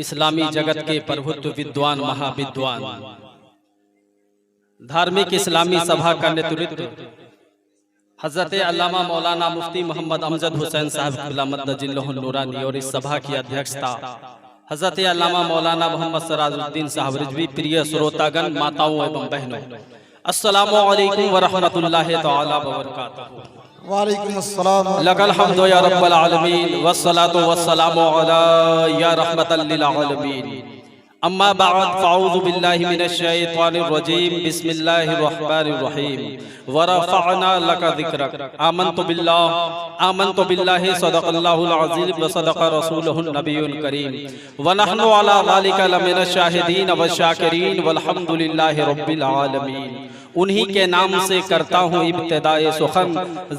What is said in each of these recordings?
इस्लामी जगत के प्रभुत्व विद्वान महाविद्वान धार्मिक इस्लामी सभा का नेतृत्व हजरत अल्लामा मौलाना मुफ्ती मोहम्मद अमजद हुसैन साहब क़िबला नूरानी और इस सभा की अध्यक्षता हजरत अल्लामा मौलाना मोहम्मद सराजुद्दीन साहब रिजवी। प्रिय श्रोतागण, माताओं एवं बहनों, अस्सलामु अलैकुम व रहमतुल्लाहि तआला व बरकातुहू। वालेकुम अस्सलाम। लकल हम्दु या रब्बल आलमीन वस्सलातु वस्सलामु अला या रहमतल लिल आलमीन। अम्मा बाद फ़अऊज़ु बिल्लाहि मिनश शैतानिर रजीम। बिस्मिल्लाहिर रहमानिर रहीम। व रफ़अना लका ज़िक्रक। आमन्तु बिल्लाहि सदक़ल्लाहुल अज़ीम व सदक़ रसूलुहुन नबियुल करीम व नहनु अला ज़ालिका लमिनश शाहिदीन व शाकिरीन वल्हम्दुलिल्लाहि रब्बिल आलमीन। उन्हीं के नाम से करता हूँ इब्तिदाए सुखन,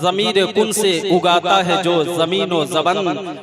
ज़मीर कुन से उगाता है जो ज़मीनो ज़बन।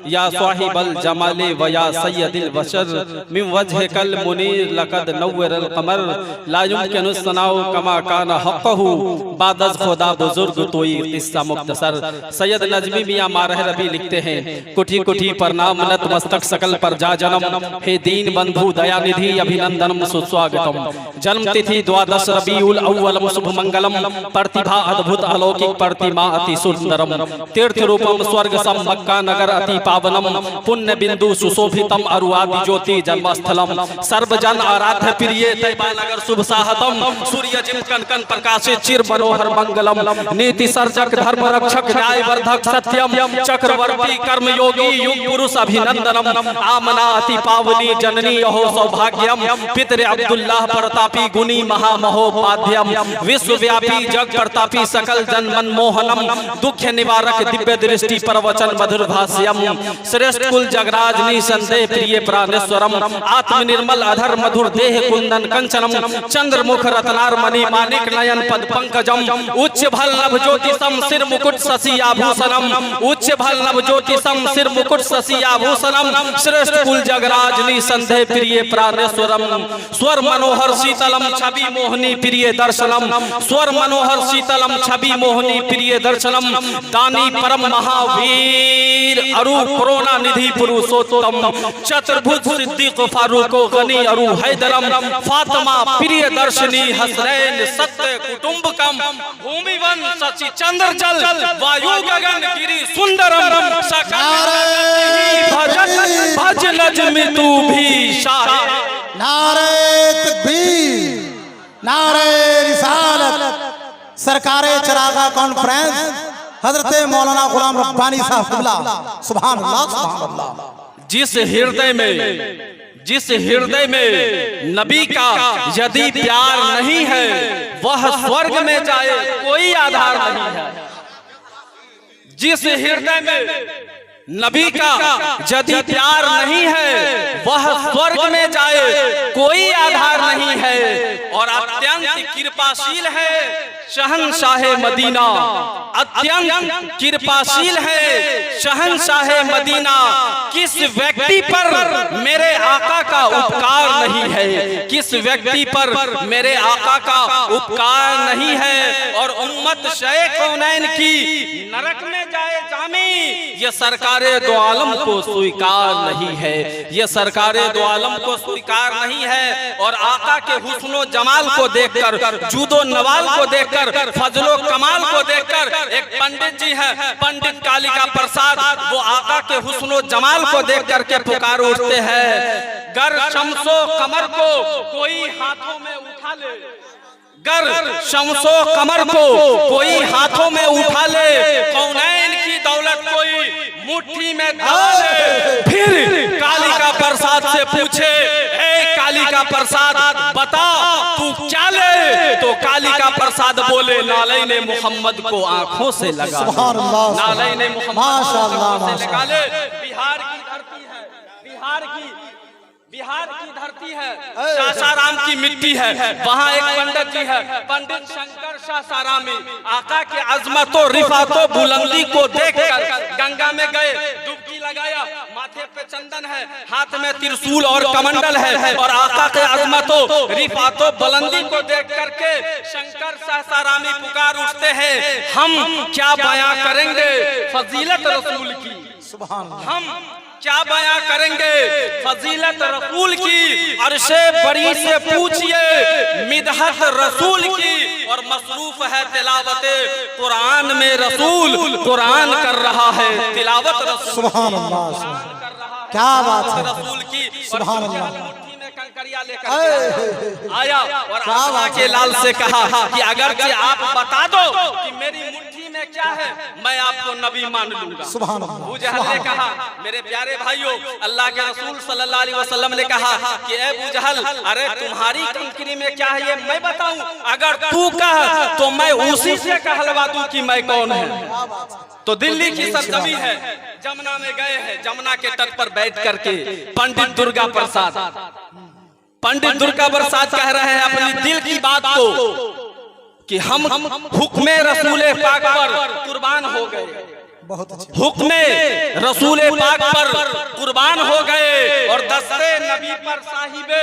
या साहिबल जमाले व या सय्यदिल बशर मिन वजहिकल मुनीर लक़द नव्वरल क़मर। ला युमकिनु सनाउ कमा कान हक़्क़हु बादज़ खुदा बुज़ुर्ग तोई क़िस्सा मुख्तसर। सैयद नजमी मियां मारह रबी लिखते हैं, कुठी कुठी प्रणाम नत मस्तक सकल पर जा जन्म। हे दीन बंधु दयानिधि अभिनंदनम सुस्वागतम। जन्म तिथि द्वादश रबीउल अव्वल शुभ मंगलम। प्रतिभा अद्भुत अलौकिक प्रतिमा अति सुंदरम। तीर्थ रूपम स्वर्ग सम मक्का नगर अति पावनम। पुण्य बिंदु सुशोभितम अरुआदि ज्योति जन्मस्थलम। सर्वजन आराध्य प्रिय तैबा नगर शुभ साहतम। सूर्य जिम कन कन प्रकाशित चिर मनोहर मंगलम। नीति सर्जक धर्म रक्षक न्याय वर्धक सत्यम। चक्रवर्ती कर्मयोगी युग पुरुष अभिनंदनम। आमना अति पावनी जननी यहो सौभाग्यम। पितृ अब्दुल्लाह प्रतापी गुणी महामहोपाध्यम। विश्वव्यापी जग प्रतापी सकल जन मनमोहनम। दुख निवारक दिव्य दृष्टि प्रवचन मधुर भाष्यम। श्रेष्ठ कुल जगराज निसंदेह प्रिय प्राणेश्वरम। आत्म निर्मल अधर मधुर देह कुंदन कंचनम। चंद्रमुख रत्नार मणि मानिक नयन पद पंकजम। उच्च भल नभ ज्योतिषम सिर मुकुट शशि आभूषणम। उच्च भल नभ ज्योतिषम सिर मुकुट शशि आभूषणम। श्रेष्ठ कुल जगराज निसंदेह प्रिय प्राणेश्वरम। स्वर मनोहर शीतलम छवि मोहनी प्रिय दर्शनम। स्वर मनोहर शीतलम छवि मोहनी प्रिय दर्शनम। दानी परम महावीर अरु करुणा निधि पुरुषोत्तम। चतुर्भुज सिद्दीक फारूक गनी अरु हैदरम। फातिमा प्रिय दर्शनी हसनैन सत्य कुटुंबकम। भूमिवन शशि चंद्र जल वायु गगन गिरि सुंदरम। भज नजमी तू भी शाह। नारे तकबीर, नारे रिसालत। सरकारे चरागा कॉन्फ्रेंस हजरत मौलाना गुलाम रब्बानी साहब क़िबला। सुभान अल्लाह, सुभान अल्लाह। जिस हृदय में नबी का यदि प्यार नहीं है वह स्वर्ग में जाए कोई आधार नहीं है। जिस हृदय में नबी का यदि प्यार नहीं है वह स्वर्ग में जाए कोई आधार नहीं है। और अत्यंत कृपाशील है शहंशाह मदीना। अत्यंत कृपाशील है शहंशाह मदीना। किस व्यक्ति पर मेरे आका का उपकार नहीं है, किस व्यक्ति पर मेरे आका का उपकार नहीं है। और उम्मत शेख कौनैन की नरक में जाए जामी ये सरकारे दो आलम को स्वीकार नहीं है। ये सरकारे दो आलम को स्वीकार नहीं है। और आका के हुस्नो जमाल को देखकर, जूदो नवाल को देखकर, फजलो कमाल को देखकर एक पंडित जी है, पंडित कालिका प्रसाद, वो आका के हुस्नो जमाल को देख करके पुकार उठते हैं। गर शम्सो कमर को कोई हाथों में उठा ले। गर शम्सो कमर को कोई हाथों में उठा ले। कौनैन की दौलत कोई मुट्ठी में दबा ले। फिर कालिका प्रसाद से पूछे, ए कालिका प्रसाद बता तू क्या ले। तो कालिका प्रसाद बोले, नालैने मोहम्मद को आंखों से लगा। नालैने मोहम्मद को आंखों से लगा ले। बिहार की धरती है, बिहार की धरती है, सासाराम की मिट्टी है। वहाँ एक पंडित जी है, पंडित शंकर सासारामी। आका के अजमतो रिफातो बुलंदी को देखकर गंगा में गए, डुबकी लगाया। माथे पे चंदन है, हाथ में त्रिशूल और कमंडल है। और आका के अजमतो रिफातो बुलंदी को देख करके शंकर सासारामी पुकार उठते हैं, हम क्या बयां करेंगे फजीलत रसूल की। सुभान अल्लाह। हम क्या बयां करेंगे फजीलत रसूल की, अरशे बड़ी से पूछिए मिदहत रसूल की, और मसरूफ है तिलावत कुरान में रसूल कुरान कर रहा है तिलावत रसूल। सुभान अल्लाह, क्या बात है रसूल की। सुभान अल्लाह। मुट्ठी में कंकरिया लेकर आया और अल्लाह के लाल से कहा कि अगर आप बता दो कि मेरी मुट्ठी में क्या है, मैं आपको नबी मान लूंगा। सुभान अल्लाह। अबू जहल ने कहा, मेरे प्यारे भाइयों, अल्लाह के रसूल सल्लल्लाहु अलैहि वसल्लम ने कहा कि ए अबू जहल, अरे तुम्हारी कंकरी में क्या है ये मैं बताऊं? अगर तू कह तो मैं उसी से कहलवा दूं कि मैं कौन है। तो दिल्ली की सरजमी है, जमुना में गए हैं, जमुना के तट पर बैठ करके पंडित दुर्गा प्रसाद कह रहे हैं अपनी दिल की बात को कि हम हुक्मे रसूले पाक पर कुर्बान हो गए, बहुत अच्छे। हुक्मे रसूले पाक पर कुर्बान हो गए और दस्ते नबी पर साहिबे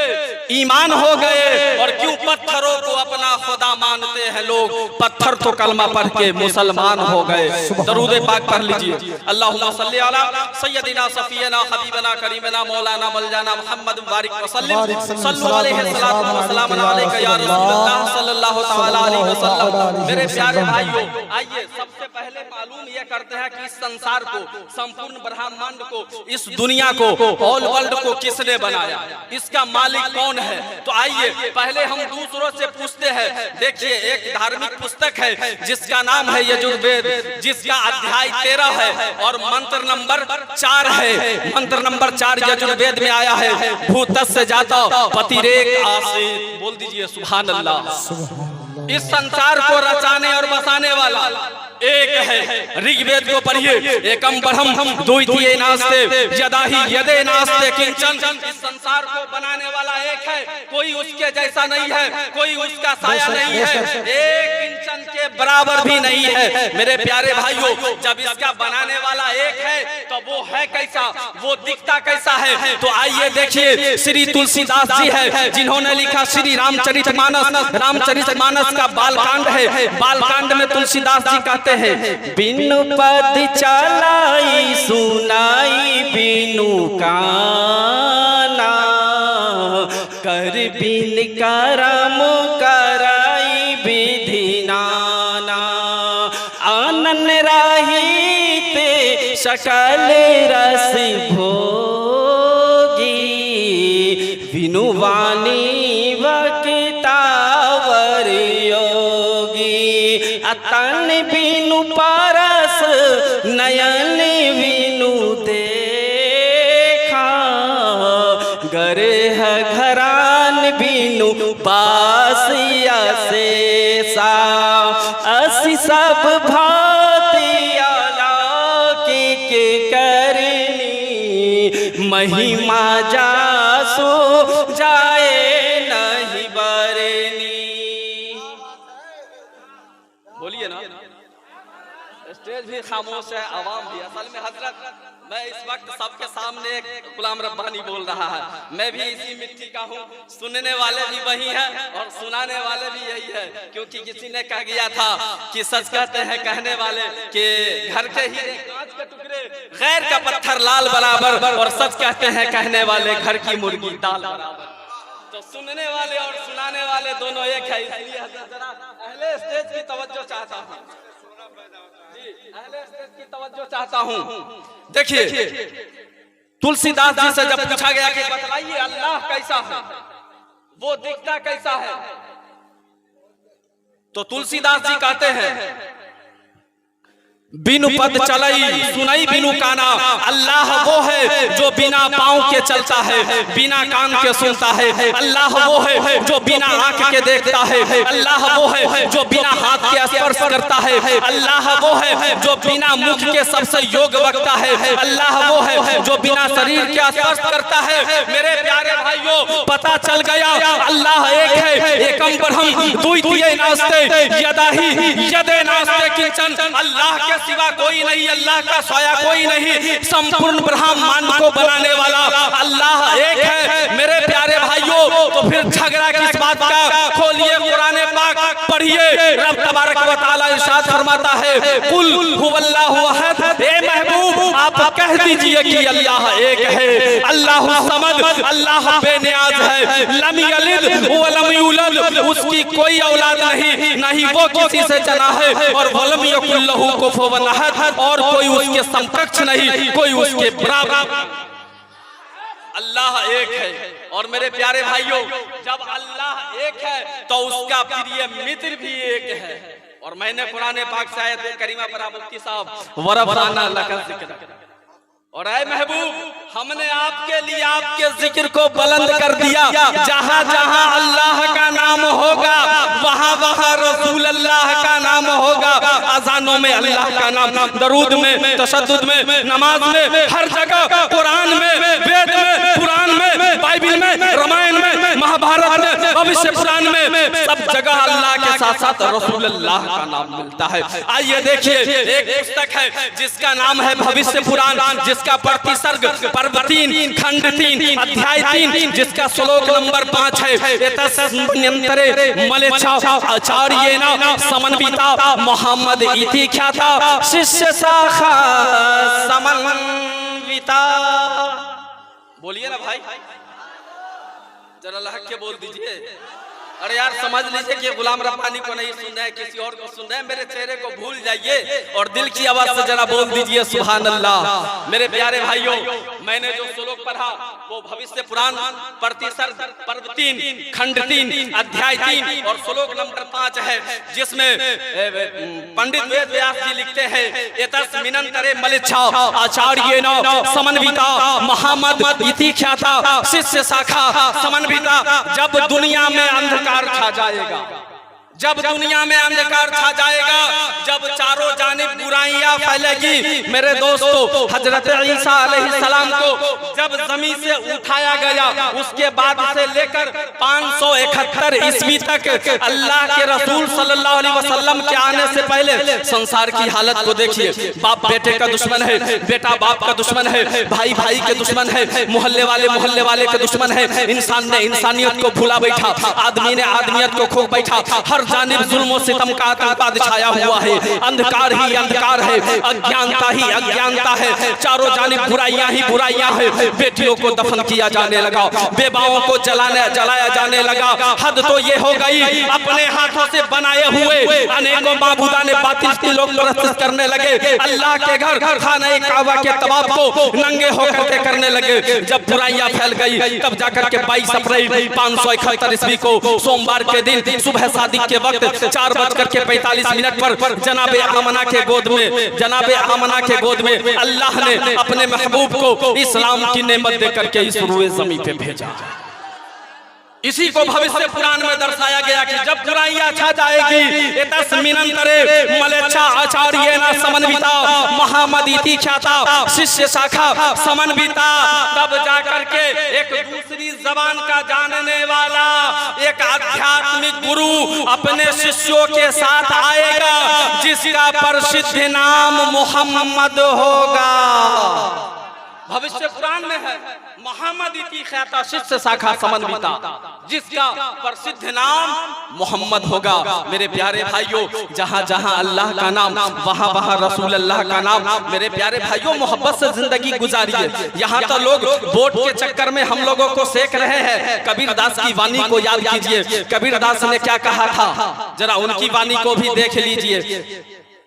ईमान हो गए। और क्यों पत्थरों को अपना खुदा मानते हैं लोग, पत्थर तो कलमा पढ़ के मुसलमान हो गए। दरूद पाक पढ़ लीजिए। अल्लाहुम्मा सल्ली अला सय्यदिना सफीना हबीबना करीमना मौलाना मौलाना मुहम्मद मुबारक वसल्लम सल्लल्लाहु अलैहि वसल्लम अलैका या रसूलल्लाह सल्लल्लाहु तआला अलैहि वसल्लम। मेरे प्यारे भाइयों, आइए सबसे पहले मालूम ये करते हैं कि इस संसार को, संपूर्ण ब्रह्मांड को, इस दुनिया को, ऑल वर्ल्ड को किसने बनाया, इसका मालिक कौन है। तो आइए पहले हम दूसरों से पूछते हैं। देखिए, एक धार्मिक पुस्तक है जिसका नाम है यजुर्वेद, जिसका अध्याय 13 है और मंत्र नंबर 4 है। मंत्र नंबर 4 यजुर्वेद में आया है, भूतस्य जाता पतिरेक आसीत। बोल दीजिए सुभान अल्लाह। इस संसार को रचाने और बसाने वाला एक है। ऋग्वेद को पढ़िए, एकम ब्रह्म द्वितीय नास्ते यदाहि यदे नास्ते किंचन। इस संसार को बनाने वाला एक है, कोई उसके जैसा नहीं है, कोई उसका साया नहीं है, एक इंचन के बराबर भी नहीं है। मेरे प्यारे भाइयों, जब इसका बनाने वाला एक है तो वो है कैसा, वो दिखता कैसा है। तो आइए देखिए, श्री तुलसीदास जी है जिन्होंने लिखा श्री रामचरितमानस। रामचरितमानस का बालकांड है। बालकांड में तुलसीदास जी कहते हैं, बिनु पद चलाई सुनाई बिनु काना, कर बिन करम कराई विधि नाना, आनन राहिते सकल रस भोगी, बिनु वाणी वक्तावर योगी, अतन बिनु पारस नयन बिनु देखा, गरेह घरान बिनु बासिया शेषा, असि सब भांति अलौकिक करनी, महिमा जासो जाए नहीं बरनी। बोलिए ना, स्टेज भी खामोश है, आवाम भी। असल में हजरत, मैं इस वक्त सबके सामने एक गुलाम रब्बानी बोल रहा है। मैं भी इसी मिट्टी का हूँ, सुनने वाले भी वही हैं और सुनाने वाले भी यही है। क्योंकि किसी ने कह गया था कि सच कहते हैं कहने वाले कि घर के ही कांच के टुकड़े, गैर का पत्थर लाल बराबर, और सच कहते हैं कहने वाले घर की मुर्गी दाल बराबर। तो सुनने वाले और सुनाने वाले दोनों एक है। इसलिए जरा अहले स्टेज की तवज्जो चाहता हूँ, अहले स्टेज की तवज्जो चाहता हूँ। देखिए, तुलसीदास जी से जब पूछा गया कि बतलाइए अल्लाह कैसा है, वो दिखता कैसा है, तो तुलसीदास जी कहते हैं, बिनु पद चलाई सुनाई बिनु काना, अल्लाह वो है जो बिना पाँव के चलता है, बिना कान के सुनता है। अल्लाह वो है जो बिना आंख के देखता है। अल्लाह वो है जो बिना हाथ के स्पर्श करता है। अल्लाह वो है जो बिना मुख के सबसे योग बकता है। अल्लाह वो है जो बिना शरीर के स्पर्श करता है। मेरे प्यारे भाइयों, पता चल गया अल्लाह एक है, एकम ब्रह्म द्वितीय नास्ते यदाहि यदे नास्ते किंचन। अल्लाह के सिवा कोई नहीं, अल्लाह का साया कोई नहीं। संपूर्ण ब्रह्मांड को बनाने वाला अल्लाह एक है। मेरे प्यारे भाइयों, तो फिर झगड़ा किस बात का? खोलिए कुरान पाक, पढ़िए, रब तबारक व तआला इरशाद फरमाता है, कुल हुवल्लाहु अहद, ए महबूब आप कह दीजिए कि अल्लाह एक है, अल्लाहु समद, अल्लाह बेनियाज है, लम यलिद व लम यूलद, उसकी कोई औलाद नहीं, ना ही वो किसी से जना है, और वलम यकुल लहू कुफुवन अहद, और कोई उसके समकक्ष नहीं, कोई उसके बराबर। अल्लाह एक है। और मेरे प्यारे भाइयों, जब अल्लाह एक है तो उसका प्रिय मित्र भी एक है। और मैंने कुरान पाक से आयत करीमा पर मुफ्ती साहब वरफाना लका जिक्र, और ऐ महबूब हमने आपके लिए आपके जिक्र को बुलंद कर दिया। जहां जहां अल्लाह का नाम होगा वहां वहां रसूल अल्लाह का नाम होगा। अजानों में अल्लाह का नाम, दरूद में, तशद्दुद में, नमाज में, हर जगह, कुरान में, वेद में, पुराण में, बाइबिल में, रामायण में, महाभारत में, भविष्य पुराण में, सब जगह अल्लाह के साथ साथ रसूल अल्लाह का नाम मिलता है। आइए देखिए, एक पुस्तक है जिसका नाम है भविष्य पुराण, जिसका प्रति सर्ग पर्व 3 खंड 3 अध्याय 3, जिसका श्लोक नंबर 5 है, मलेच्छा आचार्य न समन्विता मोहम्मद इति ख्याता शिष्य शाखा समन्विता। बोलिए ना भाई, जरा लहक के बोल दीजिए। अरे यार समझ लीजिए कि गुलाम रब्बानी को नहीं सुन रहे हैं, किसी और को सुन रहे हैं। मेरे चेहरे को भूल जाइए और दिल की आवाज से जरा बोल दीजिए सुभान अल्लाह। मेरे प्यारे भाइयों, मैंने जो श्लोक पढ़ा वो भविष्य पुराण प्रतिसर्ग पर्व 3 खंड 3 अध्याय 3 और श्लोक नंबर 5 है, जिसमें पंडित वेद व्यास जी लिखते हैं, एतस्मिनंतरे मलेच्छा आचार्य न समन्विता मोहम्मद इति ख्याता शिष्य शाखा समन्विता। जब दुनिया में अंधकार छा जाएगा, जब दुनिया में अंधकार छा जाएगा, जब चारों जानिब बुराइयां फैलेगी, मेरे दोस्तों हजरत ईसा अलैहिस्सलाम को जब जमीन से उठाया गया, उसके बाद से लेकर 571 ईस्वी तक अल्लाह के रसूल सल्लल्लाहु अलैहि वसल्लम के आने से पहले संसार की हालत को देखिए। बाप बेटे का दुश्मन है, बेटा बाप का दुश्मन है, भाई भाई के दुश्मन है, मोहल्ले वाले के दुश्मन है। इंसान ने इंसानियत को भुला बैठा, आदमी ने आदमियत को खो बैठा। हर जानिब जुल्म सितम का आतंक छाया हुआ है, अंधकार ही अंधकार है, अज्ञानता ही अज्ञानता है, चारों जानिब बुराइयां ही बुराइयां है। बेटियों को दफन किया जाने लगा, बेवाओं को जलाया जाने लगा। हद तो ये हो गई, अपने हाथों से बनाए हुए अनेकों माबूदा ने बातिल की लोग परस्तिश करने लगे। अल्लाह के घर खाने काबा के तवाफ को नंगे होकर के करने लगे। जब बुराइयां फैल गई, तब जाकर के 22 अप्रैल 571 ईस्वी को सोमवार के दिन सुबह सादिक के वक्त 4:45 पर जनाबे आमना के गोद में अल्लाह ने अपने महबूब को इस्लाम की नेमत देकर के इस रूए ज़मीन पे भेजा। इसी को भविष्य पुराण में दर्शाया गया कि जब बुराइयां छा जाएगी, एतस्मिनंतरे मलेच्छा आचार्य न समन्विता मोहम्मद इति ख्याता शिष्य शाखा समन्विता, तब जाकर के एक दूसरी जबान का जानने वाला एक आध्यात्मिक गुरु अपने शिष्यों के साथ आएगा, जिसका प्रसिद्ध नाम मोहम्मद होगा। भविष्य पुराण में है, मोहम्मद इति ख्याता शिष्य शाखा समन्विता, जिसका प्रसिद्ध नाम मोहम्मद होगा। मेरे प्यारे भाइयों, जहां जहां अल्लाह का नाम वहां वहां रसूल अल्लाह का नाम। मेरे प्यारे भाइयों, मोहब्बत से जिंदगी गुजारिए। यहाँ तो लोग वोट के चक्कर में हम लोगों को सेक रहे हैं। कबीरदास की वाणी को याद कीजिए, कबीरदास ने क्या कहा था, जरा उनकी वाणी को भी देख लीजिए।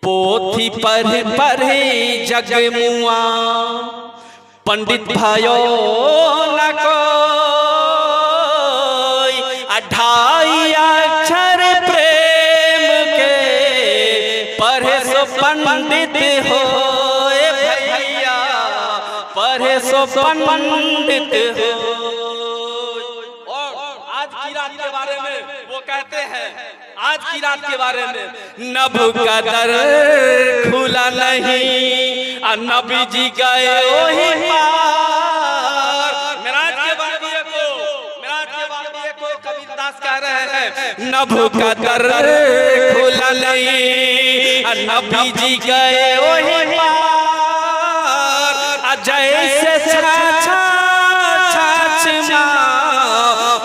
पोथी पढ़े जग मुआ, पंडित भाइयों न कोई, 28 अक्षर प्रेम के पढ़े सो पंडित हो भैया, पढ़े सो पंडित हो। और आज की रात के बारे में वो कहते हैं, आज की रात के बारे में, नभ का दर खुला नहीं, नबी जी गए वही पार। मेराज के वाक़िए को कबीरदास कह रहे हैं, नभ का दर खुला नहीं, नबी जी गए वही पार। जैसे छाछ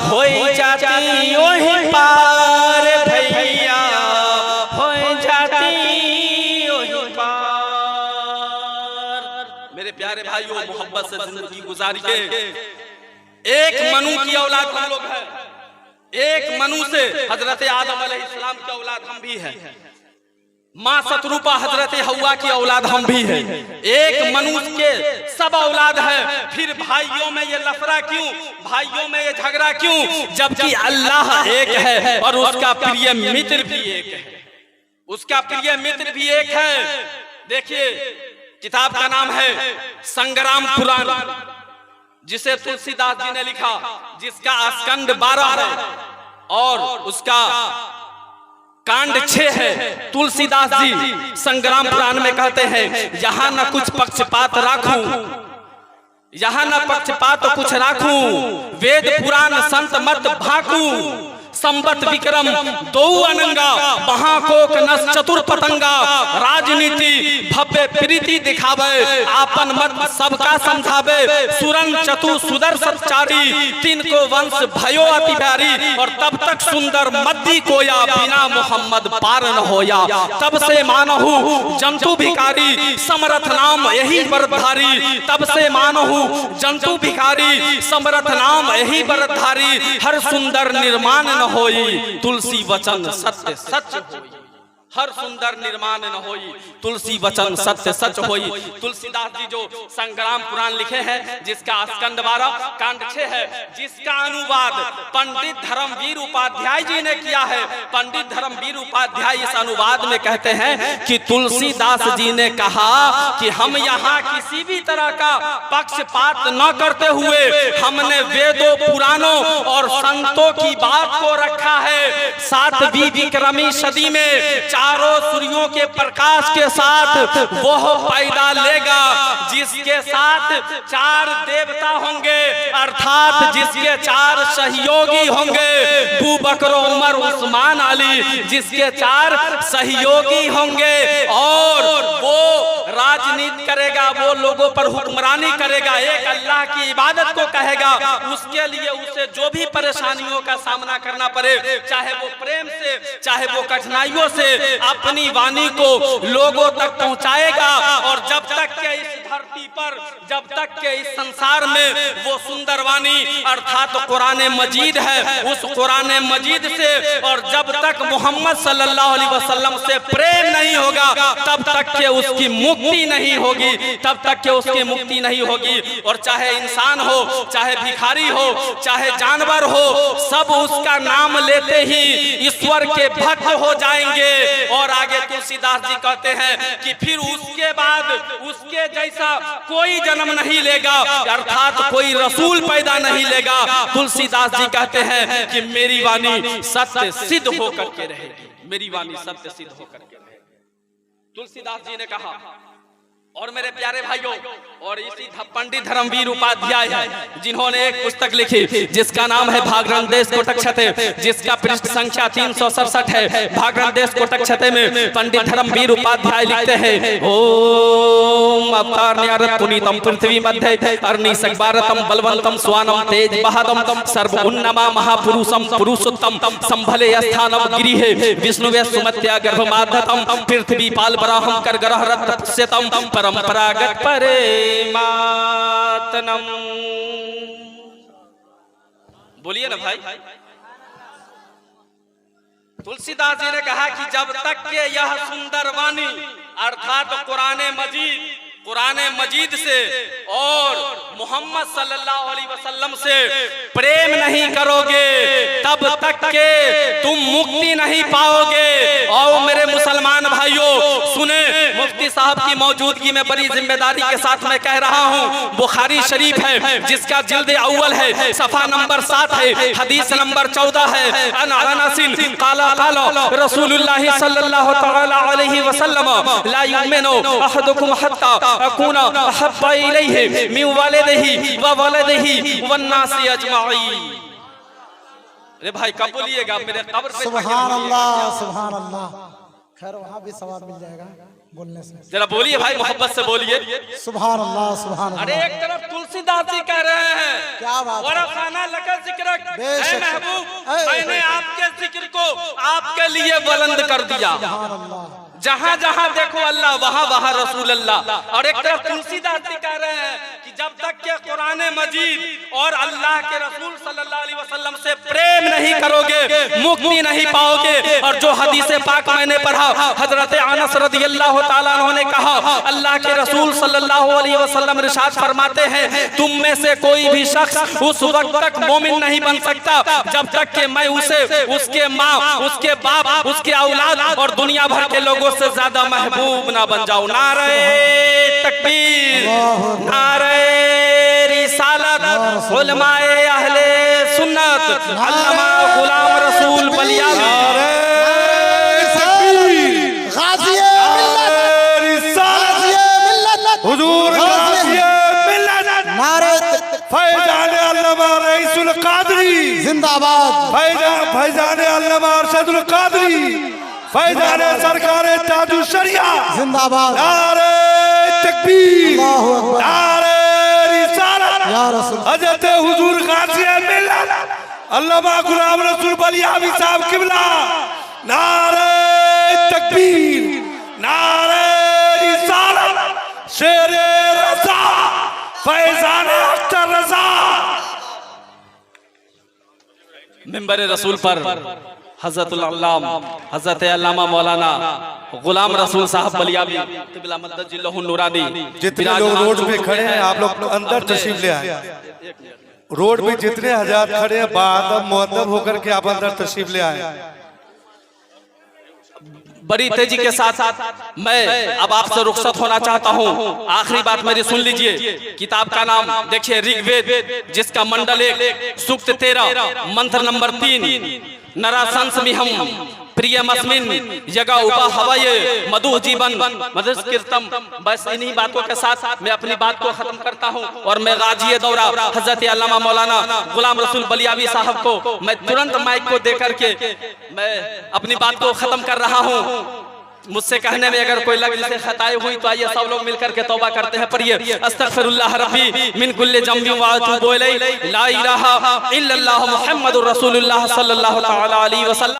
हो जाती वही पार भैया, मोहब्बत से जिंदगी गुजारिए। एक मनु की औलाद हम लोग हैं, एक मनु से हजरत आदम अलैहिस्सलाम की औलाद हम भी हैं, माँ शत्रुपा हजरत हव्वा की औलाद हम भी हैं, एक मनुष्य के सब औलाद है। फिर भाइयों में ये लफड़ा क्यों, भाइयों में ये झगड़ा क्यों, जबकि अल्लाह एक है और उसका प्रिय मित्र भी एक है, उसका प्रिय मित्र भी एक है। देखिए किताब का नाम है संग्राम पुराण, जिसे तुलसीदास जी ने लिखा, जिसका स्कंद 12 है और उसका कांड 6 है। तुलसीदास जी संग्राम पुराण में कहते हैं, यहाँ न कुछ पक्षपात राखूं, यहाँ न पक्षपात कुछ राखूं, वेद पुराण संत मत भाकूं, संबत विक्रम दो अनंगा, महाकोक नस चतुर पतंगा, राजनीति भव्य प्रीति दिखावे, आपन मत सबका समझावे, सुरन चतु सुदर्शन चारी, तिनको वंश भयो अति प्यारी, और तब तक सुंदर मद्दी कोया, बिना मोहम्मद पार न होया, तब से मानहु जंतु भिखारी, समरथ नाम यही वरधारी, तब से मानहु जंतु भिखारी, समरथ नाम यही वरधारी, हर सुंदर निर्माण न होई, तुलसी वचन सत्य सच होई, हर सुंदर निर्माण न होई, तुलसी वचन सत्य सच होई। तुलसीदास जी जो संग्राम पुराण लिखे हैं, जिसका स्कंद 12 कांड 6 है, जिसका अनुवाद पंडित धर्मवीर उपाध्याय जी ने किया है। पंडित धर्मवीर उपाध्याय इस अनुवाद में कहते हैं कि तुलसीदास जी ने कहा कि हम यहाँ किसी भी तरह का पक्षपात न करते हुए हमने वेदों पुराणों और संतों की बात को रखा है। 7वीं विक्रमी सदी में चारों सूर्यों के प्रकाश के साथ वह पैदा लेगा जिसके साथ 4 देवता होंगे, अर्थात जिसके 4 सहयोगी होंगे, अबू बकर उमर उस्मान अली, जिसके 4 सहयोगी होंगे, और वो राजनीति करेगा, वो लोगों पर हुक्मरानी करेगा, एक अल्लाह की इबादत को कहेगा। उसके लिए उसे जो भी परेशानियों का सामना करना पड़े, चाहे वो प्रेम से, चाहे वो कठिनाइयों से, अपनी वाणी को लोगों तक पहुंचाएगा। और जब तक के इस धरती पर, जब तक के इस संसार में वो सुंदर वाणी अर्थात कुरान मजीद है, उस कुरान मजीद से, और जब तक मोहम्मद सल्लल्लाहु अलैहि वसल्लम से प्रेम नहीं होगा, तब तक के उसकी मुक्ति नहीं होगी, तब तक के उसकी मुक्ति नहीं होगी। और चाहे इंसान हो, चाहे भिखारी हो, चाहे जानवर हो, सब उसका नाम लेते ही ईश्वर के भक्त हो जाएंगे। और आगे तुलसीदास जी कहते हैं कि फिर उसके बाद उसके जैसा कोई जन्म नहीं लेगा, अर्थात कोई रसूल पैदा नहीं लेगा। तुलसीदास जी कहते हैं कि मेरी वाणी सत्य सिद्ध होकर के रहेगी, मेरी वाणी सत्य सिद्ध होकर के रहेगी। तुलसीदास जी ने कहा। और मेरे प्यारे भाइयों, और इसी पंडित धर्मवीर उपाध्याय है जिन्होंने एक पुस्तक लिखी जिसका नाम है भागरण देश कोटक छते, जिसका पृष्ठ संख्या 367 है। भागरण देश कोटक छते में पंडित धर्मवीर उपाध्याय लिखते हैं, ओम अवतार पुनीतम पृथ्वी मध्य अर्नि सगबारतम बलवंतम स्वानम तेज बहादम सर्व उन्नमा महापुरुषम पुरुषोत्तम संभले स्थानम गिरिहे विष्णुवे सुमत्या गर्भमाधतम पृथ्वी पाल बराहम कर ग्रह रत्नम परंपरागत परेमातनम। बोलिए ना भाई। तुलसीदास जी ने कहा कि जब तक के यह सुंदर वाणी अर्थात कुरान मजीद से और मोहम्मद सल्लल्लाहु अलैहि वसल्लम से प्रेम नहीं करोगे, तब तक के तुम मुक्ति नहीं पाओगे। और मेरे मुसलमान भाइयों सुने, मुफ्ती साहब की मौजूदगी में बड़ी जिम्मेदारी के साथ मैं कह रहा हूँ, बुखारी शरीफ है जिसका जिल्द अव्वल है, सफा नंबर 7 है, हदीस नंबर 14 है। अनसिन काला काला रसूलुल्लाह सल्लल्लाहु तआला अलैहि वसल्लम ला युमिनु अहदुकुम हत्ता अकूना अहब्बा इलैहि मिन वालिदिही व वलदिही वन्नासी अजमाइन। अरे भाई कब बोलिएगा, मेरे कब्र पे सुभान अल्लाह सुभान अल्लाह। खैर वहाँ भी सवाब मिल जाएगा बोलने से। जरा बोलिए भाई, मोहब्बत से बोलिए सुभान अल्लाह सुभान अल्लाह। अरे एक तरफ तुलसीदास जी कह रहे हैं, क्या बात है, वरफ़ाना लका ज़िक्रक, ऐ महबूब मैंने आपके जिक्र को आपके लिए बुलंद कर दिया। सुभान अल्लाह। जहाँ जहाँ देखो अल्लाह, वहाँ वहाँ रसूल अल्लाह। और एक तरफ तुलसीदास जी कह रहे हैं कि जब तक के कुरान मजीद और अल्लाह के रसूल सल्लल्लाहु अलैहि वसल्लम से प्रेम नहीं करोगे मुक्ति नहीं पाओगे। और जो हदीस पाक मैंने पढ़ा, हजरत अनस रदियल्लाहु ताला अन्हु ने कहा, अल्लाह के रसूल सल्लल्लाहु अलैहि वसल्लम इरशाद फरमाते हैं, तुम में से कोई भी शख्स उस वक्त तक मोमिन नहीं बन सकता जब तक कि मैं उसे उसके माँ, उसके बाप, उसके औलाद और दुनिया भर के लोगों से ज्यादा महबूब ना बन जाऊं। नारे तकबीर, नारे रिसालत, उलमाए अहले सुन्नत, अल्लामा गुलाम रसूल बलियावी। हुजूर गाज़िए मिल्लत, फैज़ान अल्लामा रईसुल क़ादरी जिंदाबाद, फैज़ान अल्लामा अरशदुल क़ादरी, फैज़ान सरकार ताजुश शरिया जिंदाबाद। नारे तकबीर, नारे रिसालत, हज़रत हुजूर गाज़िए मिल्लत अल्लामा गुलाम रसूल बलियावी साहब किबला। नारे तकबीर, नारे रिसालत, शेरे रज़ा, फैज़ान अख्तर रज़ा। मिंबर रसूल पर हज़रतुल अल्लाम हज़रत अल्लामा मौलाना गुलाम रसूल साहब बलियावी क़िबला मद्दजिल्लहु नूरानी। जितने लोग रोड पे खड़े हैं आप लोग अंदर तशरीफ ले आए। रोड पे जितने हज़रात खड़े हैं बाअदब मुअद्दब होकर के आप अंदर तशरीफ ले आए। बड़ी तेजी के साथ मैं अब आपसे रुखसत होना चाहता हूँ। आखिरी बात मेरी सुन लीजिए। किताब का नाम देखिए ऋग्वेद, जिसका मंडल 1 सूक्त 13 मंत्र नंबर 3, नरासंस मिहम प्रियमस्मिन यगा उपा हवाये मधु जीवन मधुस्कृतम। बस इन्हीं बातों के साथ मैं अपनी बात को खत्म करता हूं। और मैं गाजी दौरा हजरत अल्लामा मौलाना गुलाम रसूल बलियावी साहब को मैं तुरंत माइक को देकर के मैं अपनी बात को खत्म कर रहा हूं। मुझसे कहने में अगर कोई लग से खताएं हुई तो आइए सब लोग मिलकर के तौबा करते हैं। पढ़िए, अस्तगफिरुल्लाह रब्बी मिन कुल्लि ज़ंबिन व अतूबु इलैहि, ला इलाहा इल्लल्लाह मुहम्मदुर रसूलुल्लाह सल्लल्लाहु तआला अलैहि वसल्लम।